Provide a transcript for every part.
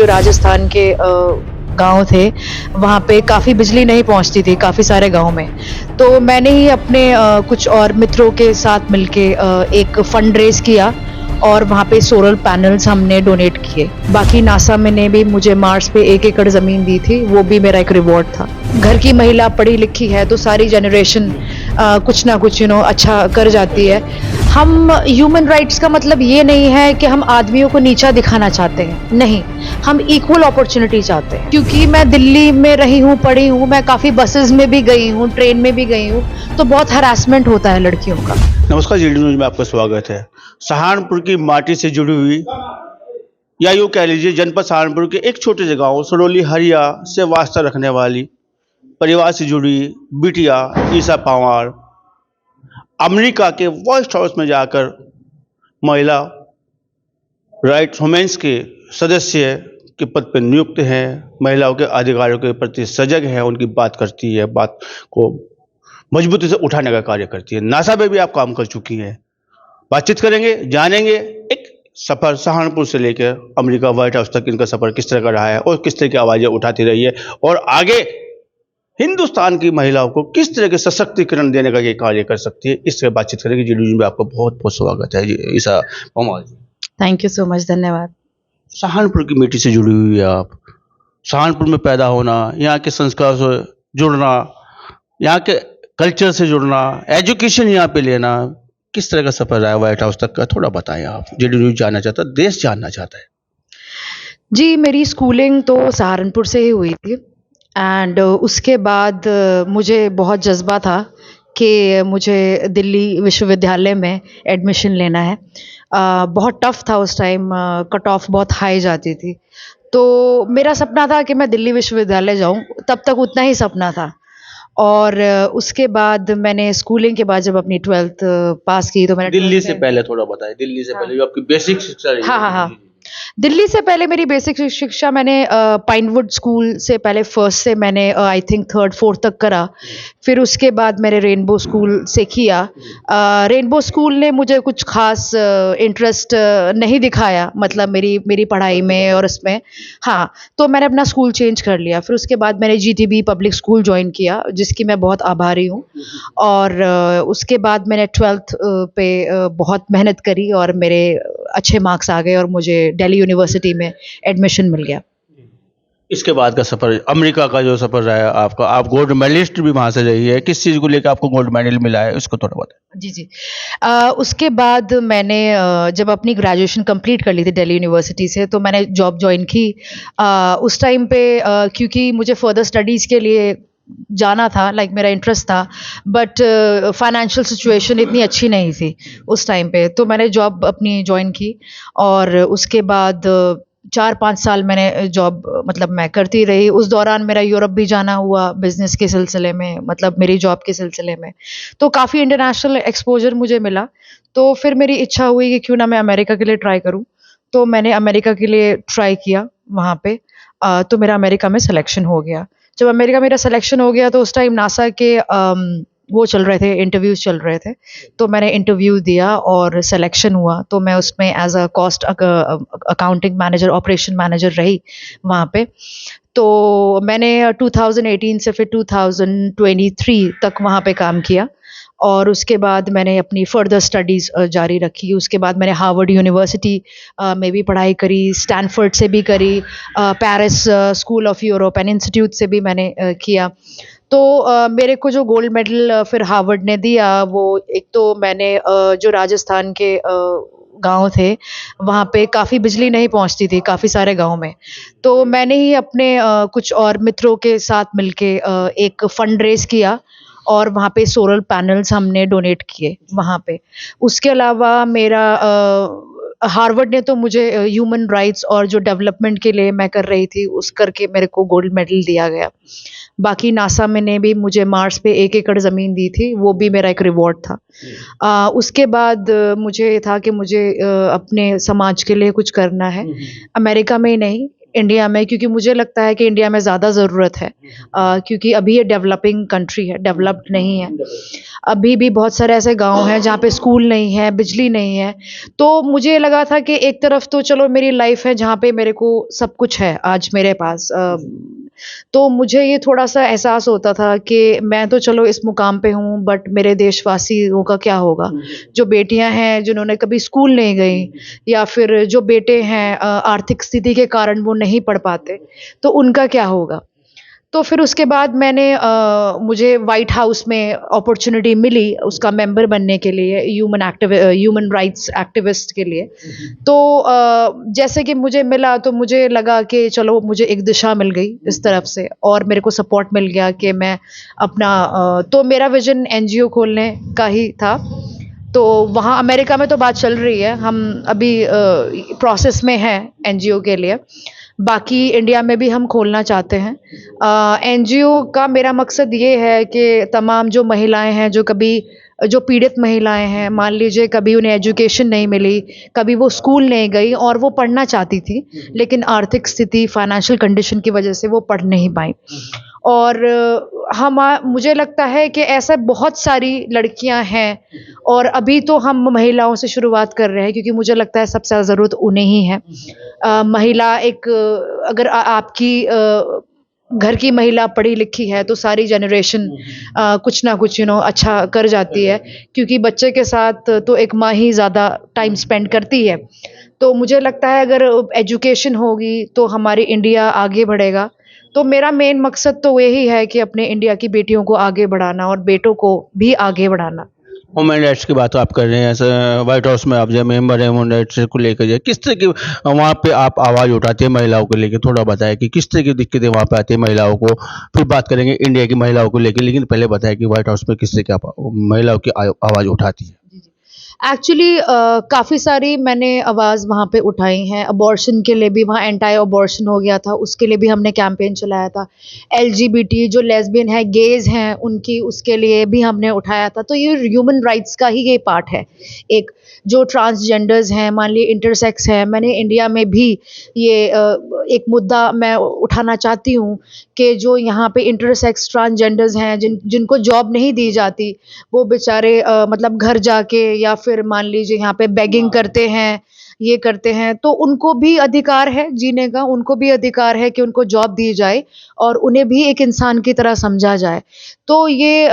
जो राजस्थान के गाँव थे, वहाँ पे काफ़ी बिजली नहीं पहुँचती थी काफ़ी सारे गाँव में। तो मैंने ही अपने कुछ और मित्रों के साथ मिलके एक फंड रेज़ किया और वहाँ पे सोलर पैनल्स हमने डोनेट किए। बाकी नासा में ने भी मुझे मार्स पे 1 एकड़ ज़मीन दी थी, वो भी मेरा एक रिवॉर्ड था। घर की महिला पढ़ी लिखी है तो सारी जनरेशन कुछ ना कुछ अच्छा कर जाती है। हम ह्यूमन राइट्स का मतलब ये नहीं है कि हम आदमियों को नीचा दिखाना चाहते हैं, नहीं, हम इक्वल अपॉर्चुनिटी चाहते हैं। क्योंकि मैं दिल्ली में रही हूँ, पढ़ी हूँ, मैं काफ़ी बसेज़ में भी गई हूँ, ट्रेन में भी गई हूँ, तो बहुत हैरेसमेंट होता है लड़कियों का। नमस्कार, जी न्यूज में आपका स्वागत है। सहारनपुर की माटी से जुड़ी हुई या यूँ कह लीजिए जनपद सहारनपुर के एक छोटे से गांव सरोली हरिया से वास्ता रखने वाली परिवार से जुड़ी बिटिया ईसा पंवार अमेरिका के व्हाइट हाउस में जाकर महिला राइट्स वुमेन्स के सदस्य के पद पर नियुक्त हैं, महिलाओं के अधिकारों के प्रति सजग है, उनकी बात करती है, बात को मजबूती से उठाने का कार्य करती है। नासा में भी आप काम कर चुकी हैं। बातचीत करेंगे, जानेंगे एक सफर सहारनपुर से लेकर अमेरिका व्हाइट हाउस तक इनका सफर किस तरह का रहा है और किस तरह की आवाजें उठाती रही है और आगे हिंदुस्तान की महिलाओं को किस तरह के सशक्तिकरण देने का ये कार्य कर सकती है। इस तरह बातचीत करेंगे। जी न्यूज में आपका बहुत बहुत स्वागत है। जी ईसा पंवार जी, थैंक यू सो मच, धन्यवाद। सहारनपुर की मिट्टी से जुड़ी हुई है आप। सहारनपुर में पैदा होना, यहाँ के संस्कार से जुड़ना, यहाँ के कल्चर से जुड़ना, एजुकेशन यहाँ पे लेना, किस तरह का सफर रहा है व्हाइट हाउस तक का, थोड़ा बताएं आप। जी न्यूज जानना चाहता है, देश जानना चाहता है। जी, मेरी स्कूलिंग तो सहारनपुर से ही हुई थी एंड उसके बाद मुझे बहुत जज़्बा था कि मुझे दिल्ली विश्वविद्यालय में एडमिशन लेना है। बहुत टफ़ था उस टाइम, कट ऑफ बहुत हाई जाती थी। तो मेरा सपना था कि मैं दिल्ली विश्वविद्यालय जाऊँ, तब तक उतना ही सपना था। और उसके बाद मैंने स्कूलिंग के बाद जब अपनी 12th पास की तो मैंने दिल्ली 12th से में पहले थोड़ा बताएं, दिल्ली से पहले जो आपकी बेसिक शिक्षा रही हाँ, है। हाँ, हाँ। जी, जी, दिल्ली से पहले मेरी बेसिक शिक्षा मैंने पाइनवुड स्कूल से पहले फर्स्ट से मैंने आई थिंक 3rd 4th तक करा। फिर उसके बाद मैंने रेनबो स्कूल से किया। रेनबो स्कूल ने मुझे कुछ ख़ास इंटरेस्ट नहीं दिखाया, मतलब मेरी पढ़ाई में और उसमें। हाँ, तो मैंने अपना स्कूल चेंज कर लिया। फिर उसके बाद मैंने जीटीबी पब्लिक स्कूल जॉइन किया, जिसकी मैं बहुत आभारी हूँ। और उसके बाद मैंने 12th पे बहुत मेहनत करी और मेरे अच्छे मार्क्स आ गए और मुझे दिल्ली यूनिवर्सिटी में एडमिशन मिल गया। इसके बाद का सफर, अमेरिका का जो सफर रहा है आपका, आप गोल्ड मेडलिस्ट भी वहां से रही है, किस चीज को लेकर आपको गोल्ड मेडल मिला है, उसको थोड़ा बताएं। जी, जी। उसके बाद मैंने जब अपनी ग्रेजुएशन कंप्लीट कर ली थी दिल्ली यूनिवर्सिटी से, तो मैंने जॉब जॉइन की। उस टाइम पे क्योंकि मुझे फर्दर स्टडीज़ के लिए जाना था, लाइक मेरा इंटरेस्ट था, बट फाइनेंशियल सिचुएशन इतनी अच्छी नहीं थी उस टाइम पे, तो मैंने जॉब अपनी जॉइन की। और उसके बाद 4-5 साल मैंने जॉब मतलब मैं करती रही। उस दौरान मेरा यूरोप भी जाना हुआ बिज़नेस के सिलसिले में, मतलब मेरी जॉब के सिलसिले में। तो काफ़ी इंटरनेशनल एक्सपोज़र मुझे मिला। तो फिर मेरी इच्छा हुई कि क्यों ना मैं अमेरिका के लिए ट्राई करूँ। तो मैंने अमेरिका के लिए ट्राई किया वहाँ पे। तो मेरा अमेरिका में सिलेक्शन हो गया। जब अमेरिका मेरा सिलेक्शन हो गया तो उस टाइम नासा के वो चल रहे थे, इंटरव्यूज़ चल रहे थे। तो मैंने इंटरव्यू दिया और सिलेक्शन हुआ। तो मैं उसमें as a cost accounting manager, operation manager रही वहाँ पे। तो मैंने 2018 से फिर 2023 तक वहाँ पे काम किया और उसके बाद मैंने अपनी फर्दर स्टडीज़ जारी रखी। उसके बाद मैंने हार्वर्ड यूनिवर्सिटी में भी पढ़ाई करी, स्टैनफोर्ड से भी करी, Paris school of Europe and institute से भी मैंने किया। तो मेरे को जो गोल्ड मेडल फिर हार्वर्ड ने दिया, वो एक तो मैंने जो राजस्थान के गाँव थे, वहाँ पे काफ़ी बिजली नहीं पहुँचती थी काफ़ी सारे गाँव में। तो मैंने ही अपने कुछ और मित्रों के साथ मिलके एक फंड रेज़ किया और वहाँ पे सोलर पैनल्स हमने डोनेट किए वहाँ पे। उसके अलावा मेरा हार्वर्ड ने तो मुझे ह्यूमन राइट्स और जो डेवलपमेंट के लिए मैं कर रही थी, उस करके मेरे को गोल्ड मेडल दिया गया। बाकी नासा में ने भी मुझे मार्स पे 1 एकड़ ज़मीन दी थी, वो भी मेरा एक रिवॉर्ड था। उसके बाद मुझे ये था कि मुझे अपने समाज के लिए कुछ करना है। अमेरिका में ही नहीं, इंडिया में, क्योंकि मुझे लगता है कि इंडिया में ज़्यादा ज़रूरत है, क्योंकि अभी ये डेवलपिंग कंट्री है, डेवलप्ड नहीं है। अभी भी बहुत सारे ऐसे गाँव हैं जहाँ पे स्कूल नहीं है, बिजली नहीं है। तो मुझे लगा था कि एक तरफ तो चलो मेरी लाइफ़ है जहाँ पे मेरे को सब कुछ है आज मेरे पास, तो मुझे ये थोड़ा-सा एहसास होता था कि मैं तो चलो इस मुकाम पे हूँ, बट मेरे देशवासियों का क्या होगा? जो बेटियाँ हैं जिन्होंने कभी स्कूल नहीं गई, या फिर जो बेटे हैं आर्थिक स्थिति के कारण वो नहीं पढ़ पाते, तो उनका क्या होगा? तो फिर उसके बाद मुझे व्हाइट हाउस में अपॉर्च्युनिटी मिली उसका मेंबर बनने के लिए, ह्यूमन राइट्स एक्टिविस्ट के लिए। तो जैसे कि मुझे मिला तो मुझे लगा कि चलो मुझे एक दिशा मिल गई इस तरफ से, और मेरे को सपोर्ट मिल गया कि मैं तो मेरा विज़न एनजीओ खोलने का ही था। तो वहाँ अमेरिका में तो बात चल रही है, हम अभी प्रोसेस में हैं एनजीओ के लिए। बाकी इंडिया में भी हम खोलना चाहते हैं। एनजीओ का मेरा मकसद ये है कि तमाम जो महिलाएँ हैं, जो पीड़ित महिलाएँ हैं, मान लीजिए कभी उन्हें एजुकेशन नहीं मिली, कभी वो स्कूल नहीं गई और वो पढ़ना चाहती थी, लेकिन आर्थिक स्थिति, फाइनेंशियल कंडीशन की वजह से वो पढ़ नहीं पाईं। और मुझे लगता है कि ऐसा बहुत सारी लड़कियां हैं, और अभी तो हम महिलाओं से शुरुआत कर रहे हैं, क्योंकि मुझे लगता है सबसे ज़्यादा ज़रूरत उन्हें ही है। महिला एक अगर आपकी घर की महिला पढ़ी लिखी है तो सारी जनरेशन कुछ ना कुछ अच्छा कर जाती है, क्योंकि बच्चे के साथ तो एक माँ ही ज़्यादा टाइम स्पेंड करती है। तो मुझे लगता है अगर एजुकेशन होगी तो हमारी इंडिया आगे बढ़ेगा। तो मेरा मेन मकसद तो यही है कि अपने इंडिया की बेटियों को आगे बढ़ाना और बेटों को भी आगे बढ़ाना। ह्यूमन राइट्स की बात तो आप कर रहे हैं, ऐसे व्हाइट हाउस में आप जब मेंबर हैं ह्यूमन राइट्स को लेकर, जो किस तरह की वहाँ पे आप आवाज़ उठाते हैं महिलाओं को लेकर, थोड़ा बताएं कि किस तरह की दिक्कतें वहाँ पे आती है महिलाओं को। फिर बात करेंगे इंडिया की महिलाओं को लेकर, लेकिन पहले बताएं कि व्हाइट हाउस में किस तरह की आप महिलाओं की आवाज़ उठाती है। एक्चुअली काफ़ी सारी मैंने आवाज़ वहाँ पे उठाई हैं। अबॉर्शन के लिए भी वहाँ एंटी अबॉर्शन हो गया था, उसके लिए भी हमने कैंपेन चलाया था। एलजीबीटी जो लेस्बियन है, गेज़ हैं, उनकी उसके लिए भी हमने उठाया था। तो ये ह्यूमन राइट्स का ही ये पार्ट है। एक जो ट्रांसजेंडर्स हैं, मान लीजिए इंटरसेक्स हैं, मैंने इंडिया में भी ये एक मुद्दा मैं उठाना चाहती हूँ कि जो यहाँ पे इंटरसेक्स ट्रांसजेंडर्स हैं, जिनको जॉब नहीं दी जाती, वो बेचारे मतलब घर जाके या फिर मान लीजिए यहाँ पे बेगिंग करते हैं, ये करते हैं, तो उनको भी अधिकार है जीने का, उनको भी अधिकार है कि उनको जॉब दी जाए और उन्हें भी एक इंसान की तरह समझा जाए। तो ये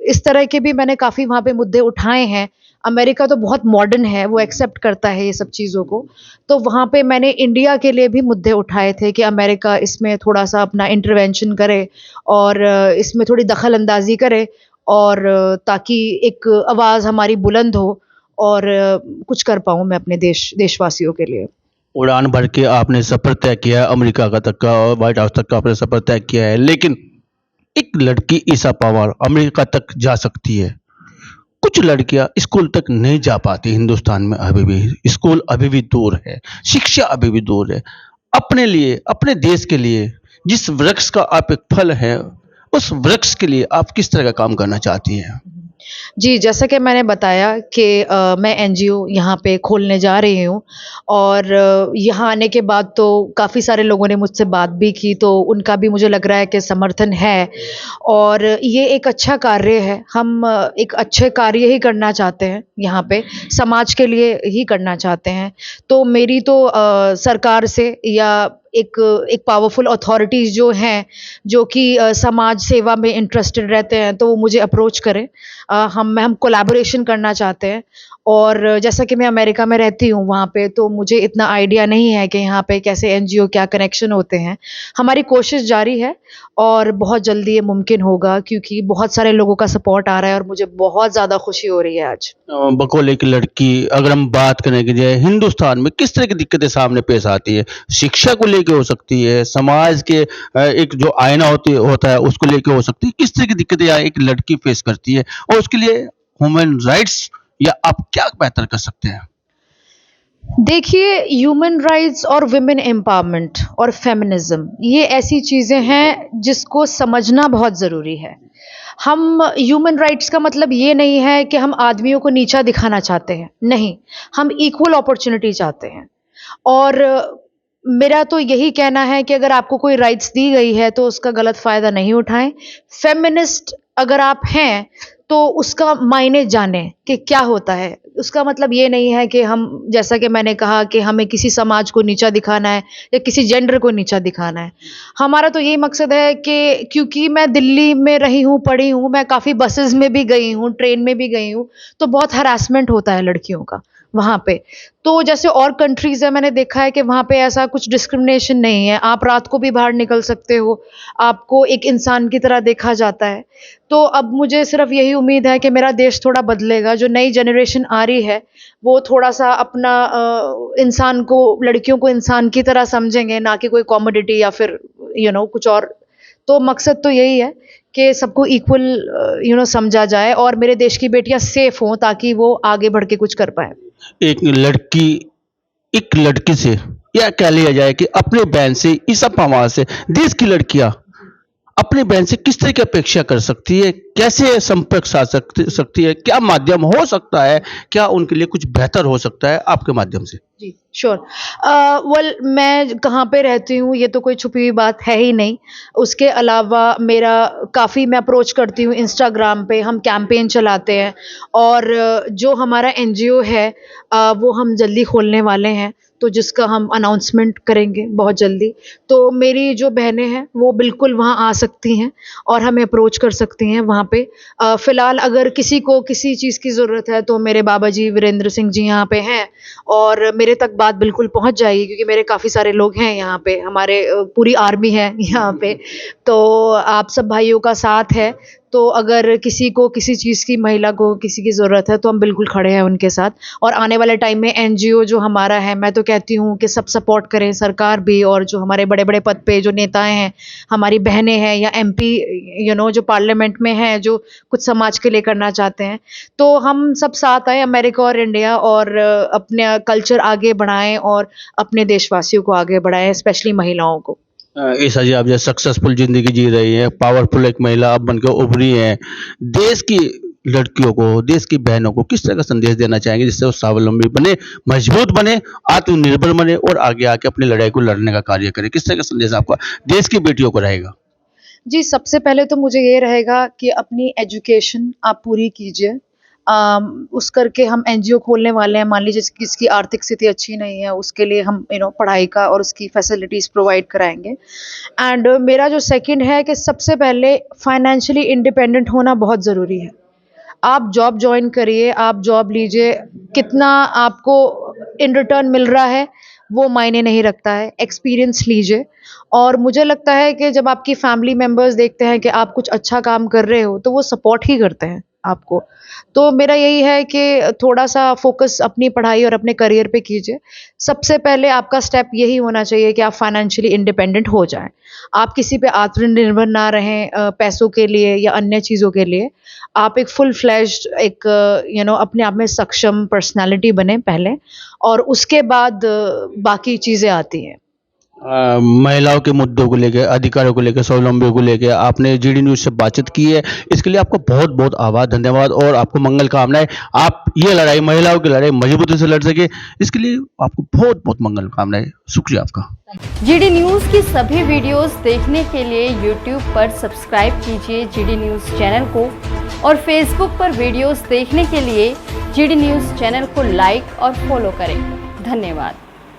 इस तरह के भी मैंने काफ़ी वहाँ पे मुद्दे उठाए हैं। अमेरिका तो बहुत मॉडर्न है, वो एक्सेप्ट करता है ये सब चीज़ों को। तो वहाँ पे मैंने इंडिया के लिए भी मुद्दे उठाए थे कि अमेरिका इसमें थोड़ा-सा अपना इंटरवेंशन करे और इसमें थोड़ी दखल अंदाज़ी करे, और ताकि एक आवाज़ हमारी बुलंद हो, और कुछ कर पाऊँ मैं अपने देशवासियों के लिए। उड़ान भर के आपने सफ़र तय किया है, अमेरिका का तक का और व्हाइट हाउस तक का आपने सफ़र तय किया है, लेकिन एक लड़की ईसा पवार अमेरिका तक जा सकती है, कुछ लड़कियां स्कूल तक नहीं जा पाती हिंदुस्तान में। अभी भी स्कूल अभी भी दूर है, शिक्षा अभी भी दूर है। अपने लिए, अपने देश के लिए, जिस वृक्ष का आप एक फल है, उस वृक्ष के लिए आप किस तरह का काम करना चाहती हैं? जी, जैसा कि मैंने बताया कि मैं एनजीओ यहाँ पे खोलने जा रही हूँ, और यहाँ आने के बाद तो काफ़ी सारे लोगों ने मुझसे बात भी की, तो उनका भी मुझे लग रहा है कि समर्थन है, और ये एक अच्छा कार्य है। हम एक अच्छे कार्य ही करना चाहते हैं यहाँ पे, समाज के लिए ही करना चाहते हैं। तो मेरी तो सरकार से या एक एक पावरफुल अथॉरिटीज़ जो हैं, जो कि समाज सेवा में इंटरेस्टेड रहते हैं, तो वो मुझे अप्रोच करें। हम कोलैबोरेशन करना चाहते हैं। और जैसा कि मैं अमेरिका में रहती हूँ वहाँ पे, तो मुझे इतना आइडिया नहीं है कि यहाँ पे कैसे एनजीओ क्या कनेक्शन होते हैं। हमारी कोशिश जारी है और बहुत जल्दी ये मुमकिन होगा, क्योंकि बहुत सारे लोगों का सपोर्ट आ रहा है और मुझे बहुत ज़्यादा खुशी हो रही है आज। बकौल एक लड़की, अगर हम बात करें कि जो है हिंदुस्तान में किस तरह की दिक्कतें सामने पेश आती है, शिक्षा को लेके हो सकती है, समाज के एक जो आईना होता है उसको लेके हो सकती है, किस तरह की दिक्कतें एक लड़की फेस करती है, और उसके लिए ह्यूमन राइट्स या आप क्या बेहतर कर सकते हैं? देखिए, ह्यूमन राइट्स और वुमेन एम्पावरमेंट और फेमिनिज्म, ये ऐसी चीज़ें हैं जिसको समझना बहुत ज़रूरी है। हम ह्यूमन राइट्स का मतलब ये नहीं है कि हम आदमियों को नीचा दिखाना चाहते हैं, नहीं, हम इक्वल अपॉर्चुनिटी चाहते हैं। और मेरा तो यही कहना है कि अगर आपको कोई राइट्स दी गई है तो उसका गलत फ़ायदा नहीं उठाएँ। फेमिनिस्ट अगर आप हैं तो उसका मायने जानें कि क्या होता है। उसका मतलब ये नहीं है कि हम, जैसा कि मैंने कहा, कि हमें किसी समाज को नीचा दिखाना है या किसी जेंडर को नीचा दिखाना है। हमारा तो यही मकसद है कि क्योंकि मैं दिल्ली में रही हूँ, पढ़ी हूँ, मैं काफ़ी बसेज़ में भी गई हूँ, ट्रेन में भी गई हूँ, तो बहुत हैरेसमेंट होता है लड़कियों का वहाँ पे। तो जैसे और कंट्रीज़ है, मैंने देखा है कि वहाँ पे ऐसा कुछ डिस्क्रिमिनेशन नहीं है। आप रात को भी बाहर निकल सकते हो, आपको एक इंसान की तरह देखा जाता है। तो अब मुझे सिर्फ़ यही उम्मीद है कि मेरा देश थोड़ा बदलेगा, जो नई जनरेशन आ रही है, वो थोड़ा-सा अपना इंसान को, लड़कियों को इंसान की तरह समझेंगे, ना कि कोई कमोडिटी या फिर कुछ और। तो मकसद तो यही है कि सबको इक्वल समझा जाए और मेरे देश की बेटियाँ सेफ़ हों ताकि वो आगे बढ़ के कुछ कर पाएँ। एक लड़की से, या कह लिया जाए कि अपने बहन से, इस समाज से, देश की लड़कियां अपनी बहन से किस तरह की अपेक्षा कर सकती है, कैसे संपर्क साध सकती है, क्या माध्यम हो सकता है, क्या उनके लिए कुछ बेहतर हो सकता है आपके माध्यम से? जी, श्योर। वेल, मैं कहाँ पे रहती हूँ ये तो कोई छुपी हुई बात है ही नहीं। उसके अलावा मेरा काफ़ी, मैं अप्रोच करती हूँ इंस्टाग्राम पे, हम कैंपेन चलाते हैं और जो हमारा एनजीओ है वो हम जल्दी खोलने वाले हैं, तो जिसका हम अनाउंसमेंट करेंगे बहुत जल्दी। तो मेरी जो बहनें हैं वो बिल्कुल वहाँ आ सकती हैं और हमें अप्रोच कर सकती हैं वहाँ पे। फ़िलहाल अगर किसी को किसी चीज़ की ज़रूरत है तो मेरे बाबा जी वीरेंद्र सिंह जी यहाँ पे हैं और मेरे तक बात बिल्कुल पहुँच जाएगी, क्योंकि मेरे काफ़ी सारे लोग हैं यहाँ पे, हमारे पूरी आर्मी है यहाँ पे। तो आप सब भाइयों का साथ है, तो अगर किसी को किसी चीज़ की, महिला को किसी की ज़रूरत है तो हम बिल्कुल खड़े हैं उनके साथ। और आने वाले टाइम में एनजीओ जो हमारा है, मैं तो कहती हूँ कि सब सपोर्ट करें, सरकार भी, और जो हमारे बड़े-बड़े पद पे जो नेताएँ हैं, हमारी बहनें हैं या एमपी जो पार्लियामेंट में हैं, जो कुछ समाज के लिए करना चाहते हैं। तो हम सब साथ आएँ, अमेरिका और इंडिया, और अपना कल्चर आगे बढ़ाएँ और अपने देशवासियों को आगे बढ़ाएँ, स्पेशली महिलाओं को। ईसा जी, आप जो सक्सेसफुल जिंदगी जी रही हैं, पावरफुल एक महिला आप बनकर उभरी हैं, देश की लड़कियों को, देश की बहनों को किस तरह का संदेश देना चाहेंगे जिससे वो स्वावलंबी बने, मजबूत बने, आत्मनिर्भर बने और आगे आके अपनी लड़ाई को लड़ने का कार्य करें? किस तरह का संदेश आपका देश की बेटियों को रहेगा? जी, सबसे पहले तो मुझे ये रहेगा कि अपनी एजुकेशन आप पूरी कीजिए। उस करके हम एनजीओ खोलने वाले हैं। मान लीजिए किसकी आर्थिक स्थिति अच्छी नहीं है, उसके लिए हम पढ़ाई का और उसकी फैसिलिटीज़ प्रोवाइड कराएँगे। एंड मेरा जो सेकंड है कि सबसे पहले फाइनेंशियली इंडिपेंडेंट होना बहुत ज़रूरी है। आप जॉब जॉइन करिए, आप जॉब लीजिए, कितना आपको इन रिटर्न मिल रहा है वो मायने नहीं रखता है, एक्सपीरियंस लीजिए। और मुझे लगता है कि जब आपकी फैमिली मेंबर्स देखते हैं कि आप कुछ अच्छा काम कर रहे हो तो वो सपोर्ट ही करते हैं आपको। तो मेरा यही है कि थोड़ा-सा फ़ोकस अपनी पढ़ाई और अपने करियर पे कीजिए। सबसे पहले आपका स्टेप यही होना चाहिए कि आप फाइनेंशियली इंडिपेंडेंट हो जाएँ। आप किसी पे आत्मनिर्भर ना रहें पैसों के लिए या अन्य चीज़ों के लिए। आप एक फुल फ्लेज्ड, एक अपने आप में सक्षम पर्सनैलिटी बने पहले, और उसके बाद बाकी चीज़ें आती हैं। महिलाओं के मुद्दों को लेके, अधिकारों को लेके, स्वावलंबी को लेके आपने जीडी न्यूज़ से बातचीत की है, इसके लिए आपका बहुत-बहुत आभार, धन्यवाद और आपको मंगल कामनाएँ। आप ये लड़ाई, महिलाओं की लड़ाई मजबूती से लड़ सके, इसके लिए आपको बहुत-बहुत मंगल कामनाएँ। शुक्रिया आपका। जीडी न्यूज़ की सभी वीडियोस देखने के लिए यूट्यूब पर सब्सक्राइब कीजिए जीडी न्यूज़ चैनल को, और फेसबुक पर वीडियोस देखने के लिए जीडी न्यूज़ चैनल को लाइक और फॉलो करें। धन्यवाद।